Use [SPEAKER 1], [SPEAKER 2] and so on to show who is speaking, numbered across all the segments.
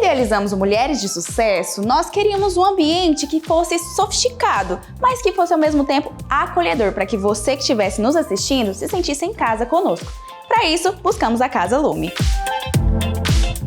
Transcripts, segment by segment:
[SPEAKER 1] idealizamos Mulheres de Sucesso, nós queríamos um ambiente que fosse sofisticado, mas que fosse ao mesmo tempo acolhedor, para que você que estivesse nos assistindo se sentisse em casa conosco. Para isso, buscamos a Casa Lume.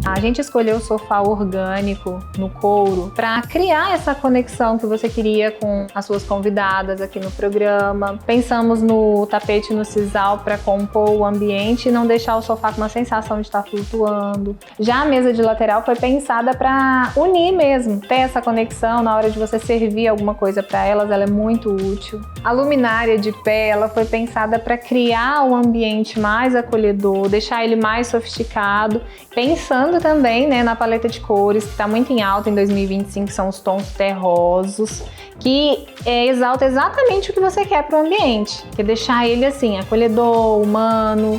[SPEAKER 2] A gente escolheu o sofá orgânico no couro para criar essa conexão que você queria com as suas convidadas aqui no programa. Pensamos no tapete no sisal para compor o ambiente e não deixar o sofá com uma sensação de estar flutuando. Já a mesa de lateral foi pensada para unir mesmo, ter essa conexão na hora de você servir alguma coisa para elas, ela é muito útil. A luminária de pé, ela foi pensada para criar um ambiente mais acolhedor, deixar ele mais sofisticado, pensando também, né, na paleta de cores, que está muito em alta em 2025, são os tons terrosos, que exalta exatamente o que você quer para o ambiente, que é deixar ele assim, acolhedor, humano.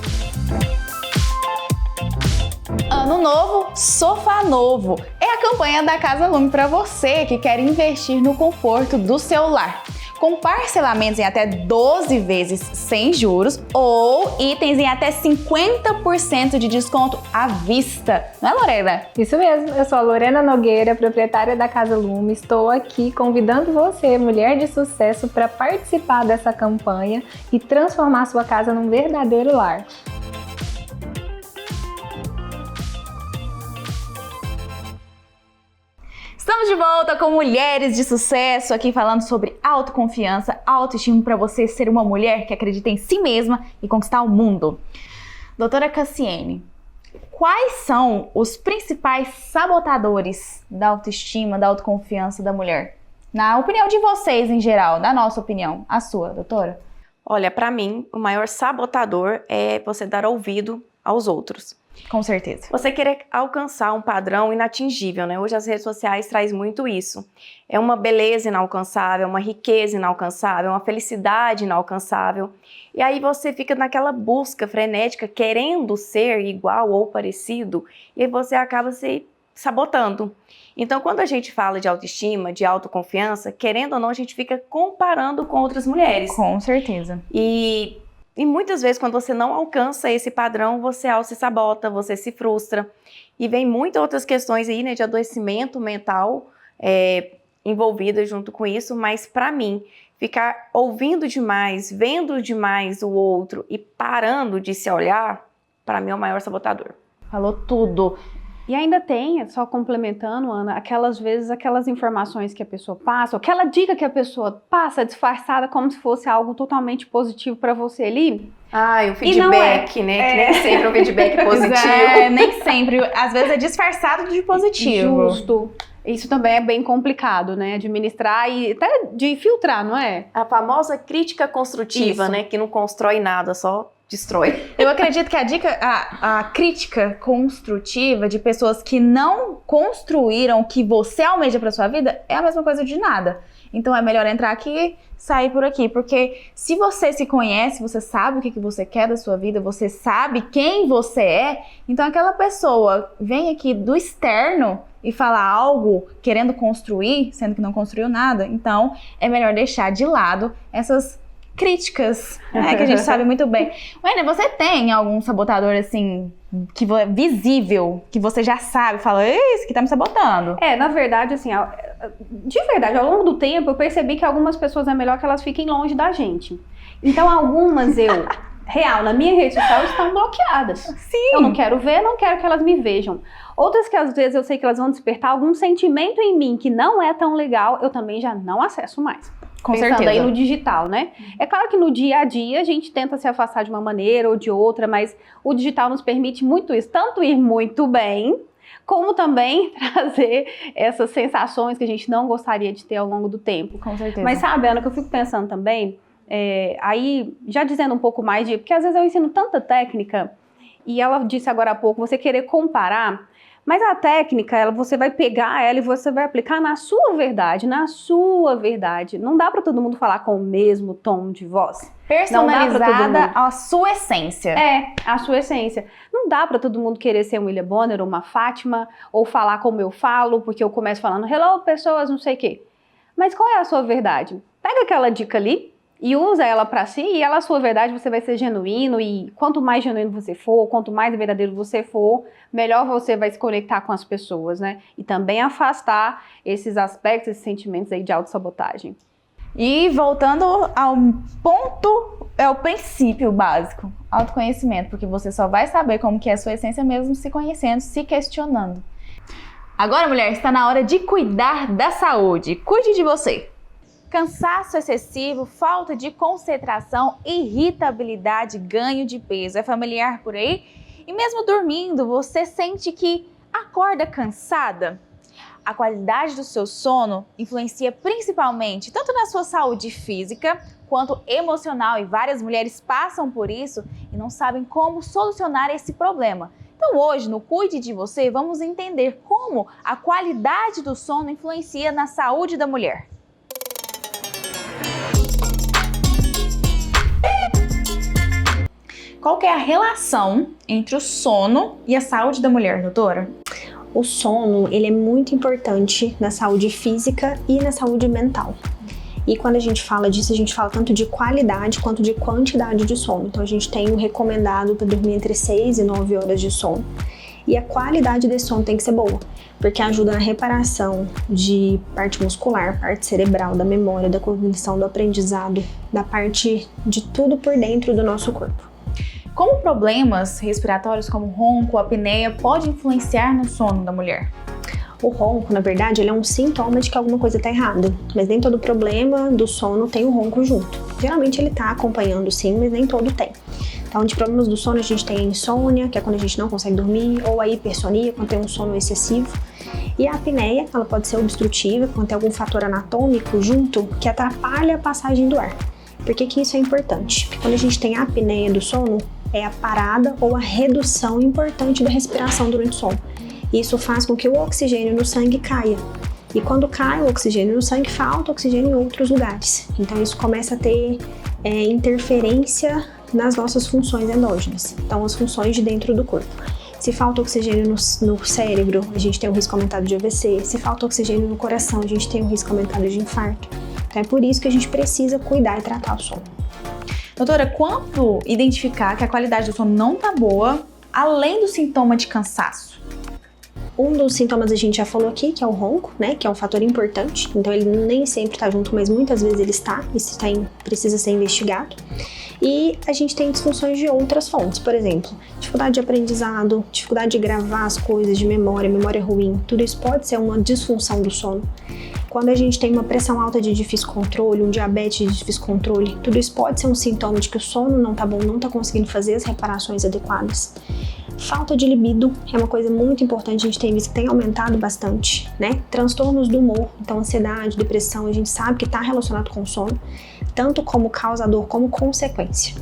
[SPEAKER 1] Ano novo, sofá novo. É a campanha da Casa Lume para você que quer investir no conforto do seu lar. Com parcelamentos em até 12 vezes sem juros ou itens em até 50% de desconto à vista. Não é, Lorena?
[SPEAKER 2] Isso mesmo, eu sou a Lorena Nogueira, proprietária da Casa Lume. Estou aqui convidando você, mulher de sucesso, para participar dessa campanha e transformar sua casa num verdadeiro lar.
[SPEAKER 1] Estamos de volta com Mulheres de Sucesso, aqui falando sobre autoconfiança, autoestima para você ser uma mulher que acredita em si mesma e conquistar o mundo. Doutora Cassiene, quais são os principais sabotadores da autoestima, da autoconfiança da mulher? Na opinião de vocês em geral, na nossa opinião, a sua, doutora?
[SPEAKER 3] Olha, para mim, o maior sabotador é você dar ouvido aos outros.
[SPEAKER 1] Com certeza.
[SPEAKER 3] Você querer alcançar um padrão inatingível, né? Hoje as redes sociais trazem muito isso. É uma beleza inalcançável, uma riqueza inalcançável, uma felicidade inalcançável. E aí você fica naquela busca frenética, querendo ser igual ou parecido, e aí você acaba se sabotando. Então, quando a gente fala de autoestima, de autoconfiança, querendo ou não, a gente fica comparando com outras mulheres.
[SPEAKER 1] Com certeza.
[SPEAKER 3] E muitas vezes, quando você não alcança esse padrão, você se sabota, você se frustra. E vem muitas outras questões aí, né, de adoecimento mental envolvidas junto com isso. Mas, para mim, ficar ouvindo demais, vendo demais o outro e parando de se olhar, para mim é o maior sabotador.
[SPEAKER 1] Falou tudo.
[SPEAKER 4] E ainda tem, só complementando, Ana, aquelas informações que a pessoa passa, aquela dica que a pessoa passa disfarçada como se fosse algo totalmente positivo para você ali.
[SPEAKER 3] Ah, e o feedback, né? Que nem sempre é um feedback positivo.
[SPEAKER 1] Nem sempre. Às vezes é disfarçado de positivo.
[SPEAKER 4] Justo. Isso também é bem complicado, né? Administrar e até de filtrar, não é?
[SPEAKER 3] A famosa crítica construtiva,
[SPEAKER 1] Isso.
[SPEAKER 3] né? Que não constrói nada, só destrói.
[SPEAKER 1] Eu acredito que a crítica construtiva de pessoas que não construíram o que você almeja para sua vida é a mesma coisa de nada. Então é melhor entrar aqui e sair por aqui, porque se você se conhece, você sabe o que você quer da sua vida, você sabe quem você é, então aquela pessoa vem aqui do externo e fala algo querendo construir, sendo que não construiu nada, então é melhor deixar de lado essas críticas, né, que a gente sabe muito bem. Wênia, você tem algum sabotador assim, que é visível, que você já sabe, fala, isso que tá me sabotando?
[SPEAKER 4] Na verdade, assim, de verdade, ao longo do tempo eu percebi que algumas pessoas é melhor que elas fiquem longe da gente. Então algumas na minha rede social estão bloqueadas.
[SPEAKER 1] Sim.
[SPEAKER 4] Eu não quero ver, não quero que elas me vejam. Outras que às vezes eu sei que elas vão despertar algum sentimento em mim que não é tão legal, eu também já não acesso mais.
[SPEAKER 1] Com
[SPEAKER 4] Pensando
[SPEAKER 1] certeza.
[SPEAKER 4] aí no digital, né? É claro que no dia a dia a gente tenta se afastar de uma maneira ou de outra, mas o digital nos permite muito isso, tanto ir muito bem, como também trazer essas sensações que a gente não gostaria de ter ao longo do tempo.
[SPEAKER 1] Com certeza.
[SPEAKER 4] Mas sabe, Ana, que eu fico pensando também, aí já dizendo um pouco mais porque às vezes eu ensino tanta técnica, e ela disse agora há pouco, você querer comparar, mas a técnica, você vai pegar ela e você vai aplicar na sua verdade, Não dá para todo mundo falar com o mesmo tom de voz.
[SPEAKER 1] Personalizada à sua essência.
[SPEAKER 4] A sua essência. Não dá para todo mundo querer ser um William Bonner ou uma Fátima, ou falar como eu falo, porque eu começo falando, hello, pessoas, não sei o quê. Mas qual é a sua verdade? Pega aquela dica ali e usa ela pra si, e ela, a sua verdade, você vai ser genuíno, e quanto mais genuíno você for, quanto mais verdadeiro você for, melhor você vai se conectar com as pessoas, né? E também afastar esses aspectos, esses sentimentos aí de autossabotagem.
[SPEAKER 1] E voltando ao ponto, é o princípio básico, autoconhecimento, porque você só vai saber como que é a sua essência mesmo se conhecendo, se questionando. Agora, mulher, está na hora de cuidar da saúde. Cuide de você. Cansaço excessivo, falta de concentração, irritabilidade, ganho de peso. É familiar por aí? E mesmo dormindo, você sente que acorda cansada? A qualidade do seu sono influencia principalmente tanto na sua saúde física quanto emocional, e várias mulheres passam por isso e não sabem como solucionar esse problema. Então hoje, no Cuide de Você, vamos entender como a qualidade do sono influencia na saúde da mulher. Qual que é a relação entre o sono e a saúde da mulher, doutora?
[SPEAKER 5] O sono, ele é muito importante na saúde física e na saúde mental. E quando a gente fala disso, a gente fala tanto de qualidade quanto de quantidade de sono. Então a gente tem o recomendado para dormir entre 6 e 9 horas de sono. E a qualidade desse sono tem que ser boa, porque ajuda na reparação de parte muscular, parte cerebral, da memória, da cognição, do aprendizado, da parte de tudo por dentro do nosso corpo.
[SPEAKER 1] Como problemas respiratórios como ronco, apneia, pode influenciar no sono da mulher?
[SPEAKER 5] O ronco, na verdade, ele é um sintoma de que alguma coisa está errada, mas nem todo problema do sono tem o ronco junto. Geralmente ele está acompanhando sim, mas nem todo tem. Então, de problemas do sono a gente tem a insônia, que é quando a gente não consegue dormir, ou a hipersonia, quando tem um sono excessivo. E a apneia, ela pode ser obstrutiva, quando tem algum fator anatômico junto que atrapalha a passagem do ar. Por que que isso é importante? Porque quando a gente tem a apneia do sono, é a parada ou a redução importante da respiração durante o sono. Isso faz com que o oxigênio no sangue caia. E quando cai o oxigênio no sangue, falta oxigênio em outros lugares. Então isso começa a ter interferência nas nossas funções endógenas. Então as funções de dentro do corpo. Se falta oxigênio no cérebro, a gente tem um risco aumentado de AVC. Se falta oxigênio no coração, a gente tem um risco aumentado de infarto. Então é por isso que a gente precisa cuidar e tratar o sono.
[SPEAKER 1] Doutora, quando identificar que a qualidade do sono não tá boa, além do sintoma de cansaço?
[SPEAKER 5] Um dos sintomas a gente já falou aqui, que é o ronco, né? Que é um fator importante. Então ele nem sempre tá junto, mas muitas vezes ele está. Isso precisa ser investigado. E a gente tem disfunções de outras fontes. Por exemplo, dificuldade de aprendizado, dificuldade de gravar as coisas, de memória ruim. Tudo isso pode ser uma disfunção do sono. Quando a gente tem uma pressão alta de difícil controle, um diabetes de difícil controle, tudo isso pode ser um sintoma de que o sono não tá bom, não tá conseguindo fazer as reparações adequadas. Falta de libido é uma coisa muito importante, a gente tem visto que tem aumentado bastante, né? Transtornos do humor, então ansiedade, depressão, a gente sabe que está relacionado com o sono, tanto como causador como consequência.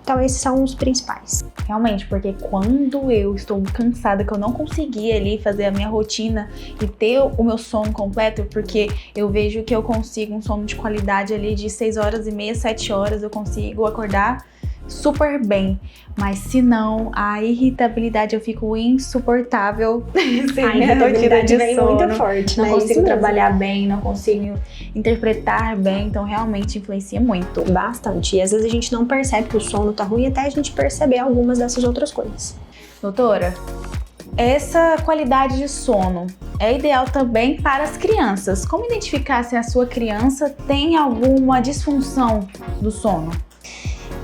[SPEAKER 5] Então esses são os principais.
[SPEAKER 1] Realmente, porque quando eu estou cansada, que eu não consegui ali fazer a minha rotina e ter o meu sono completo, porque eu vejo que eu consigo um sono de qualidade ali de 6 horas e meia, 7 horas, eu consigo acordar super bem. Mas se não, a irritabilidade, eu fico insuportável sem
[SPEAKER 5] A
[SPEAKER 1] minha rotina de
[SPEAKER 5] vem
[SPEAKER 1] sono.
[SPEAKER 5] muito forte,
[SPEAKER 1] Não
[SPEAKER 5] né?
[SPEAKER 1] consigo
[SPEAKER 5] Isso mesmo.
[SPEAKER 1] trabalhar bem, não consigo interpretar bem, então realmente influencia muito.
[SPEAKER 5] Bastante. E às vezes a gente não percebe que o sono tá ruim até a gente perceber algumas dessas outras coisas.
[SPEAKER 1] Doutora, essa qualidade de sono é ideal também para as crianças. Como identificar se a sua criança tem alguma disfunção do sono?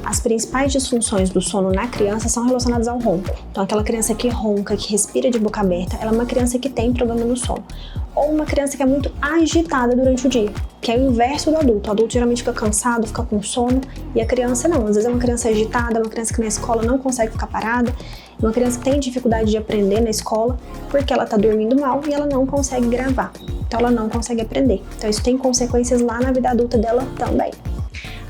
[SPEAKER 5] As principais disfunções do sono na criança são relacionadas ao ronco. Então, aquela criança que ronca, que respira de boca aberta, ela é uma criança que tem problema no sono. Ou uma criança que é muito agitada durante o dia, que é o inverso do adulto. O adulto geralmente fica cansado, fica com sono, e a criança não. Às vezes é uma criança agitada, uma criança que na escola não consegue ficar parada, uma criança que tem dificuldade de aprender na escola porque ela está dormindo mal e ela não consegue gravar. Então, ela não consegue aprender. Então, isso tem consequências lá na vida adulta dela também.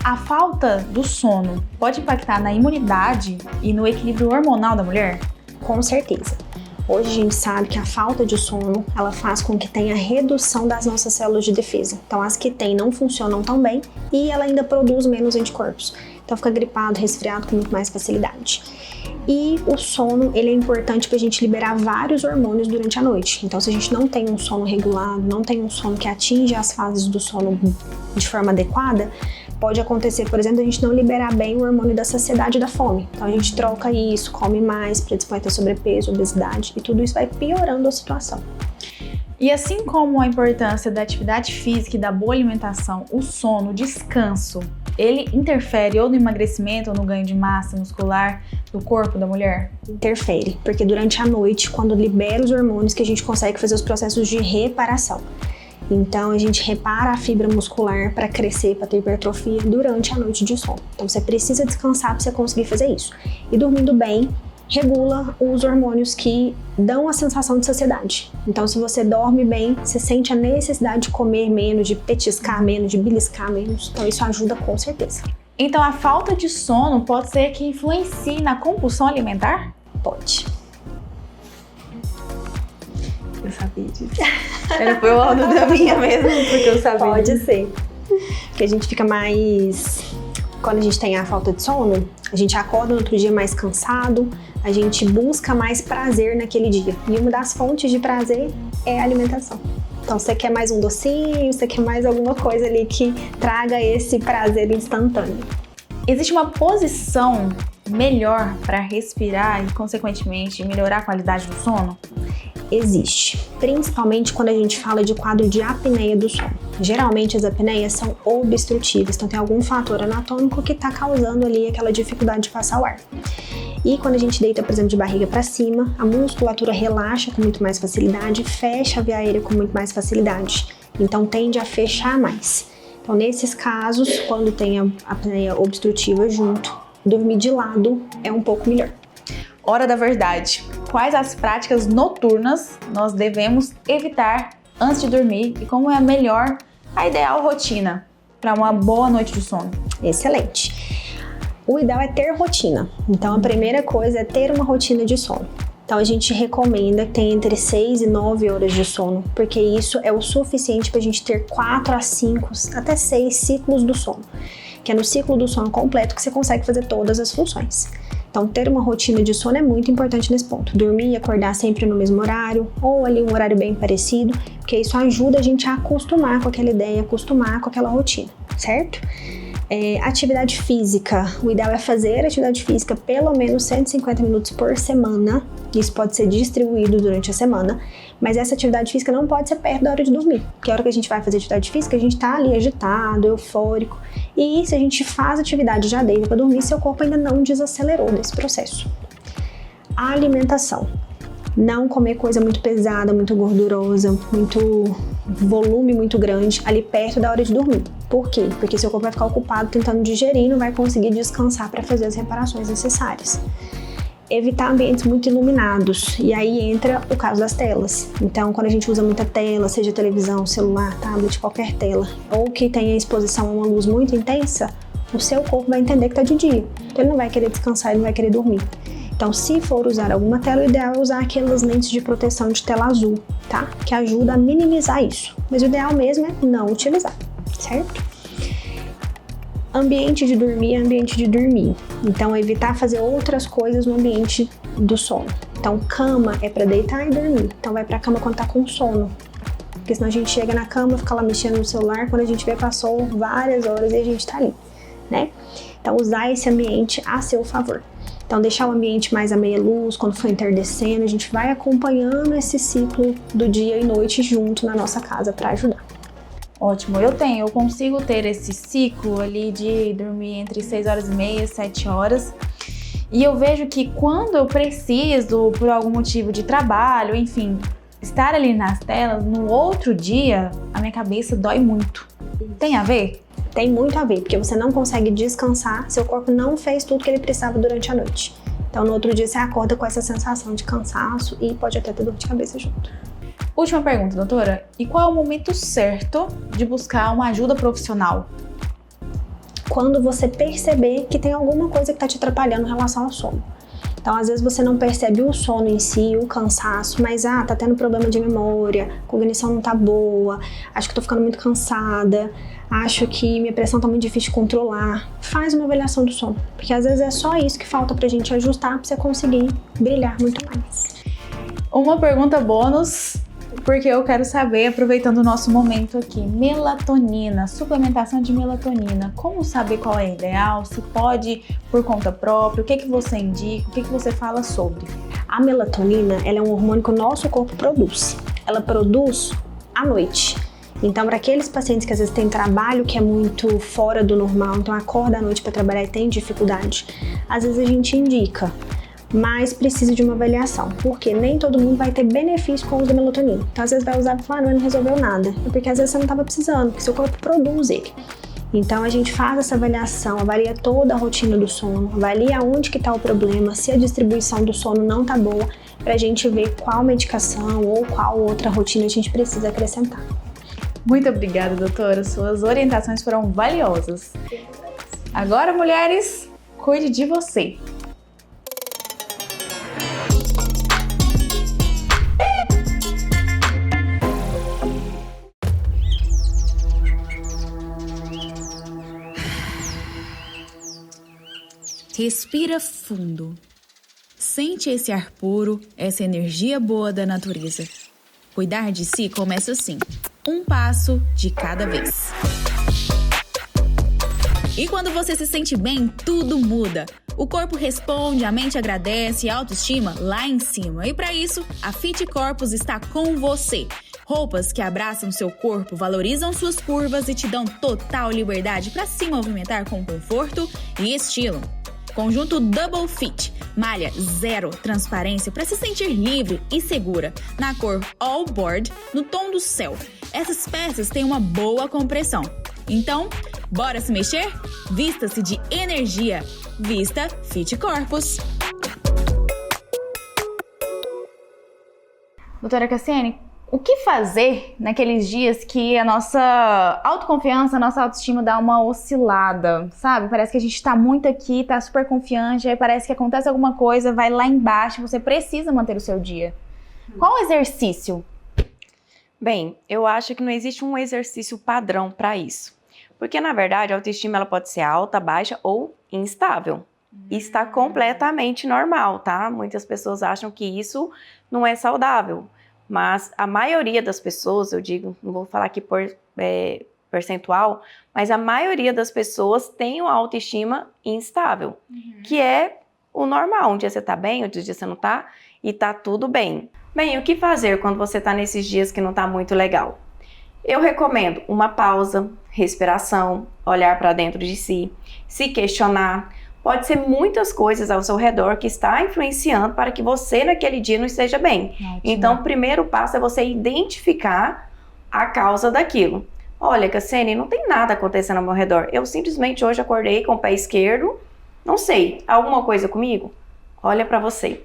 [SPEAKER 1] A falta do sono pode impactar na imunidade e no equilíbrio hormonal da mulher?
[SPEAKER 5] Com certeza. Hoje a gente sabe que a falta de sono, ela faz com que tenha redução das nossas células de defesa. Então as que tem não funcionam tão bem e ela ainda produz menos anticorpos. Então fica gripado, resfriado com muito mais facilidade. E o sono, ele é importante para a gente liberar vários hormônios durante a noite. Então se a gente não tem um sono regulado, não tem um sono que atinge as fases do sono de forma adequada, Pode acontecer, por exemplo, a gente não liberar bem o hormônio da saciedade e da fome. Então a gente troca isso, come mais, predispõe a ter sobrepeso, obesidade, e tudo isso vai piorando a situação.
[SPEAKER 1] E assim como a importância da atividade física e da boa alimentação, o sono, o descanso, ele interfere ou no emagrecimento ou no ganho de massa muscular do corpo da mulher?
[SPEAKER 5] Interfere, porque durante a noite, quando libera os hormônios, que a gente consegue fazer os processos de reparação. Então a gente repara a fibra muscular para crescer, para ter hipertrofia durante a noite de sono. Então você precisa descansar para você conseguir fazer isso. E dormindo bem, regula os hormônios que dão a sensação de saciedade. Então, se você dorme bem, você sente a necessidade de comer menos, de petiscar menos, de beliscar menos. Então, isso ajuda com certeza.
[SPEAKER 1] Então, a falta de sono pode ser que influencie na compulsão alimentar?
[SPEAKER 5] Pode.
[SPEAKER 1] Eu sabia disso. Foi uma dúvida minha mesmo, porque eu sabia.
[SPEAKER 5] Pode ser. Porque a gente fica mais... Quando a gente tem a falta de sono, a gente acorda no outro dia mais cansado, a gente busca mais prazer naquele dia. E uma das fontes de prazer é a alimentação. Então, você quer mais um docinho, você quer mais alguma coisa ali que traga esse prazer instantâneo.
[SPEAKER 1] Existe uma posição melhor para respirar e, consequentemente, melhorar a qualidade do sono?
[SPEAKER 5] Existe, principalmente quando a gente fala de quadro de apneia do sono. Geralmente as apneias são obstrutivas, então tem algum fator anatômico que está causando ali aquela dificuldade de passar o ar. E quando a gente deita, por exemplo, de barriga para cima, a musculatura relaxa com muito mais facilidade, fecha a via aérea com muito mais facilidade, então tende a fechar mais. Então nesses casos, quando tem a apneia obstrutiva junto, dormir de lado é um pouco melhor.
[SPEAKER 1] Hora da verdade. Quais as práticas noturnas nós devemos evitar antes de dormir e como é a ideal rotina para uma boa noite de sono?
[SPEAKER 5] Excelente. O ideal é ter rotina. Então a primeira coisa é ter uma rotina de sono. Então a gente recomenda que tenha entre 6 e 9 horas de sono, porque isso é o suficiente para a gente ter 4 a 5, até 6 ciclos do sono, que é no ciclo do sono completo que você consegue fazer todas as funções. Então, ter uma rotina de sono é muito importante nesse ponto. Dormir e acordar sempre no mesmo horário, ou ali um horário bem parecido, porque isso ajuda a gente a acostumar com aquela ideia, acostumar com aquela rotina, certo? Atividade física. O ideal é fazer atividade física pelo menos 150 minutos por semana. Isso pode ser distribuído durante a semana, mas essa atividade física não pode ser perto da hora de dormir, porque a hora que a gente vai fazer atividade física, a gente tá ali agitado, eufórico, e se a gente faz atividade já deita para dormir, seu corpo ainda não desacelerou nesse processo. A alimentação. Não comer coisa muito pesada, muito gordurosa, muito volume muito grande ali perto da hora de dormir. Por quê? Porque seu corpo vai ficar ocupado tentando digerir e não vai conseguir descansar para fazer as reparações necessárias. Evitar ambientes muito iluminados, e aí entra o caso das telas. Então, quando a gente usa muita tela, seja televisão, celular, tablet, qualquer tela, ou que tenha exposição a uma luz muito intensa, o seu corpo vai entender que está de dia. Então, ele não vai querer descansar, ele não vai querer dormir. Então, se for usar alguma tela, o ideal é usar aquelas lentes de proteção de tela azul, tá? Que ajuda a minimizar isso. Mas o ideal mesmo é não utilizar, certo? Ambiente de dormir é ambiente de dormir. Então, evitar fazer outras coisas no ambiente do sono. Então, cama é para deitar e dormir. Então, vai pra cama quando tá com sono. Porque senão a gente chega na cama, fica lá mexendo no celular, quando a gente vê, passou várias horas e a gente tá ali, né? Então, usar esse ambiente a seu favor. Então, deixar o ambiente mais à meia luz, quando for entardecendo, a gente vai acompanhando esse ciclo do dia e noite junto na nossa casa para ajudar.
[SPEAKER 1] Ótimo, eu consigo ter esse ciclo ali de dormir entre 6 horas e meia, 7 horas. E eu vejo que quando eu preciso, por algum motivo de trabalho, enfim, estar ali nas telas, no outro dia, a minha cabeça dói muito. Tem a ver?
[SPEAKER 5] Tem muito a ver, porque você não consegue descansar, seu corpo não fez tudo que ele precisava durante a noite. Então, no outro dia, você acorda com essa sensação de cansaço e pode até ter dor de cabeça junto.
[SPEAKER 1] Última pergunta, doutora. E qual é o momento certo de buscar uma ajuda profissional?
[SPEAKER 5] Quando você perceber que tem alguma coisa que está te atrapalhando em relação ao sono. Então, às vezes você não percebe o sono em si, o cansaço, mas tá tendo problema de memória, cognição não tá boa, acho que tô ficando muito cansada, acho que minha pressão tá muito difícil de controlar. Faz uma avaliação do sono, porque às vezes é só isso que falta pra gente ajustar pra você conseguir brilhar muito mais.
[SPEAKER 1] Uma pergunta bônus Porque eu quero saber, aproveitando o nosso momento aqui, melatonina, suplementação de melatonina. Como saber qual é ideal? Se pode por conta própria? O que você indica? O que você fala sobre?
[SPEAKER 5] A melatonina, ela é um hormônio que o nosso corpo produz. Ela produz à noite. Então, para aqueles pacientes que às vezes têm trabalho que é muito fora do normal, então acorda à noite para trabalhar e tem dificuldade, às vezes a gente indica, mas precisa de uma avaliação, porque nem todo mundo vai ter benefício com o uso da melatonina. Então, às vezes vai usar e falar, não resolveu nada. É porque às vezes você não estava precisando, porque seu corpo produz ele. Então, a gente faz essa avaliação, avalia toda a rotina do sono, avalia onde que está o problema, se a distribuição do sono não está boa, para a gente ver qual medicação ou qual outra rotina a gente precisa acrescentar.
[SPEAKER 1] Muito obrigada, doutora. Suas orientações foram valiosas. Agora, mulheres, cuide de você. Respira fundo. Sente esse ar puro, essa energia boa da natureza. Cuidar de si começa assim, um passo de cada vez. E quando você se sente bem, tudo muda. O corpo responde, a mente agradece e a autoestima lá em cima. E para isso, a Fit Corpus está com você. Roupas que abraçam seu corpo, valorizam suas curvas e te dão total liberdade para se movimentar com conforto e estilo. Conjunto Double Fit, malha zero transparência para se sentir livre e segura, na cor All Board, no tom do céu. Essas peças têm uma boa compressão. Então, bora se mexer? Vista-se de energia. Vista Fit Corpus. Doutora Cassiane, o que fazer naqueles dias que a nossa autoconfiança, a nossa autoestima dá uma oscilada, sabe? Parece que a gente tá muito aqui, tá super confiante, aí parece que acontece alguma coisa, vai lá embaixo, você precisa manter o seu dia. Qual o exercício?
[SPEAKER 3] Bem, eu acho que não existe um exercício padrão para isso. Porque, na verdade, a autoestima ela pode ser alta, baixa ou instável. Isso está completamente normal, tá? Muitas pessoas acham que isso não é saudável. Mas a maioria das pessoas, eu digo, não vou falar aqui por percentual, mas a maioria das pessoas tem uma autoestima instável, que é o normal. Um dia você tá bem, outro dia você não tá, e tá tudo bem. Bem, o que fazer quando você tá nesses dias que não tá muito legal? Eu recomendo uma pausa, respiração, olhar para dentro de si, se questionar. Pode ser muitas coisas ao seu redor que está influenciando para que você naquele dia não esteja bem.
[SPEAKER 1] Ótimo.
[SPEAKER 3] Então, o primeiro passo é você identificar a causa daquilo. Olha, Cassiane, não tem nada acontecendo ao meu redor. Eu simplesmente hoje acordei com o pé esquerdo. Não sei, alguma coisa comigo? Olha para você.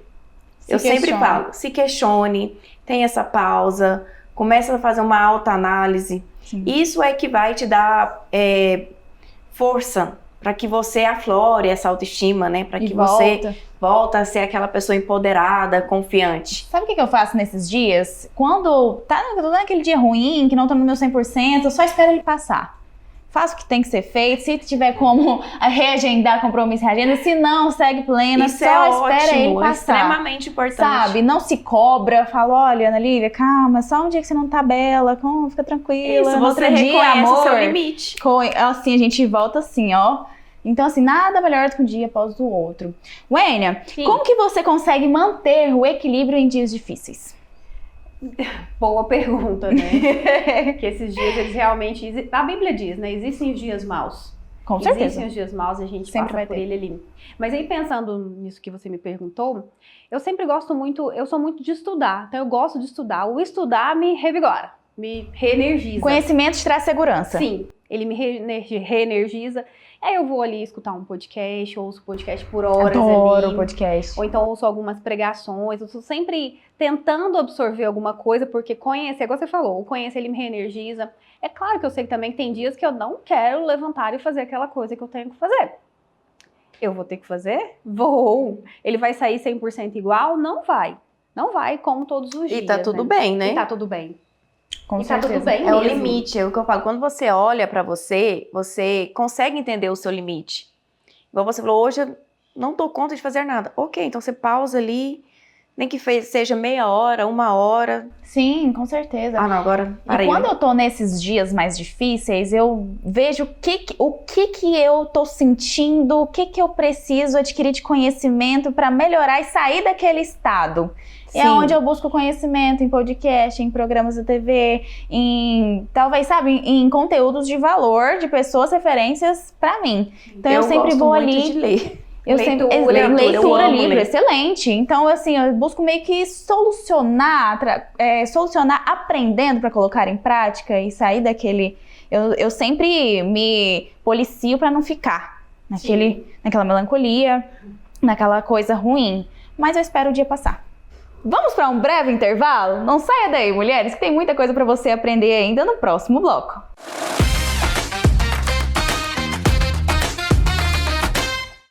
[SPEAKER 3] Eu sempre falo, se questione, tenha essa pausa, comece a fazer uma autoanálise. Isso é que vai te dar força para que você aflore essa autoestima, né? Para que você volta a ser aquela pessoa empoderada, confiante.
[SPEAKER 1] Sabe o que eu faço nesses dias? Quando tá naquele dia ruim, que não tô no meu 100%, eu só espero ele passar. Faço o que tem que ser feito, se tiver como reagendar compromisso, reagenda, se não, segue plena,
[SPEAKER 3] isso
[SPEAKER 1] só
[SPEAKER 3] é
[SPEAKER 1] espera
[SPEAKER 3] ótimo,
[SPEAKER 1] ele passar.
[SPEAKER 3] É extremamente importante.
[SPEAKER 1] Sabe? Não se cobra, fala, olha, Ana Lívia, calma, só um dia que você não tá bela, fica tranquila.
[SPEAKER 3] Isso,
[SPEAKER 1] no
[SPEAKER 3] você
[SPEAKER 1] outro dia,
[SPEAKER 3] reconhece
[SPEAKER 1] amor,
[SPEAKER 3] o seu limite.
[SPEAKER 1] Assim, a gente volta assim, ó. Então, assim, nada melhor do que um dia após o outro. Wênia, como que você consegue manter o equilíbrio em dias difíceis?
[SPEAKER 4] Boa pergunta, né? Que esses dias, eles realmente... A Bíblia diz, né? Existem os dias maus.
[SPEAKER 1] Com certeza.
[SPEAKER 4] Existem os dias maus, a gente
[SPEAKER 1] sempre
[SPEAKER 4] passa por ele ali. Mas aí, pensando nisso que você me perguntou, eu sempre gosto muito... Eu sou muito de estudar, então eu gosto de estudar. O estudar me revigora, me reenergiza.
[SPEAKER 1] Conhecimento te traz segurança.
[SPEAKER 4] Sim, ele me reenergiza. Aí eu vou ali escutar um podcast, ouço podcast por horas.
[SPEAKER 1] Adoro
[SPEAKER 4] ali,
[SPEAKER 1] o podcast.
[SPEAKER 4] ou então ouço algumas pregações. Eu estou sempre tentando absorver alguma coisa, porque conhecer, igual você falou, o conhecer ele me reenergiza. É claro que eu sei que também tem dias que eu não quero levantar e fazer aquela coisa que eu tenho que fazer. Eu vou ter que fazer? Vou. Ele vai sair 100% igual? Não vai. Não vai, como todos os dias.
[SPEAKER 3] E tá tudo bem, né?
[SPEAKER 4] E tá tudo bem.
[SPEAKER 1] Com
[SPEAKER 4] e
[SPEAKER 1] certeza.
[SPEAKER 4] tá tudo bem
[SPEAKER 3] É o
[SPEAKER 4] mesmo.
[SPEAKER 3] limite, é o que eu falo. Quando você olha pra você, você consegue entender o seu limite. Igual você falou, hoje eu não dou conta de fazer nada. Ok, então você pausa ali, Nem que seja meia hora, 1 hora.
[SPEAKER 1] Sim, com certeza.
[SPEAKER 3] Ah, não, agora
[SPEAKER 1] E
[SPEAKER 3] parei.
[SPEAKER 1] quando eu tô nesses dias mais difíceis, eu vejo o que eu tô sentindo, o que eu preciso adquirir de conhecimento para melhorar e sair daquele estado. E é
[SPEAKER 3] Sim.
[SPEAKER 1] onde eu busco conhecimento em podcast, em programas da TV, talvez, sabe, em conteúdos de valor, de pessoas, referências para mim. Então eu sempre
[SPEAKER 3] gosto
[SPEAKER 1] vou
[SPEAKER 3] muito
[SPEAKER 1] ali.
[SPEAKER 3] de ler.
[SPEAKER 1] Leitura,
[SPEAKER 3] eu amo
[SPEAKER 1] livro,
[SPEAKER 3] ler.
[SPEAKER 1] excelente. Então, assim, eu busco meio que solucionar aprendendo para colocar em prática e sair daquele... Eu sempre me policio para não ficar naquela melancolia, naquela coisa ruim. Mas eu espero o dia passar. Vamos para um breve intervalo? Não saia daí, mulheres, que tem muita coisa para você aprender ainda no próximo bloco.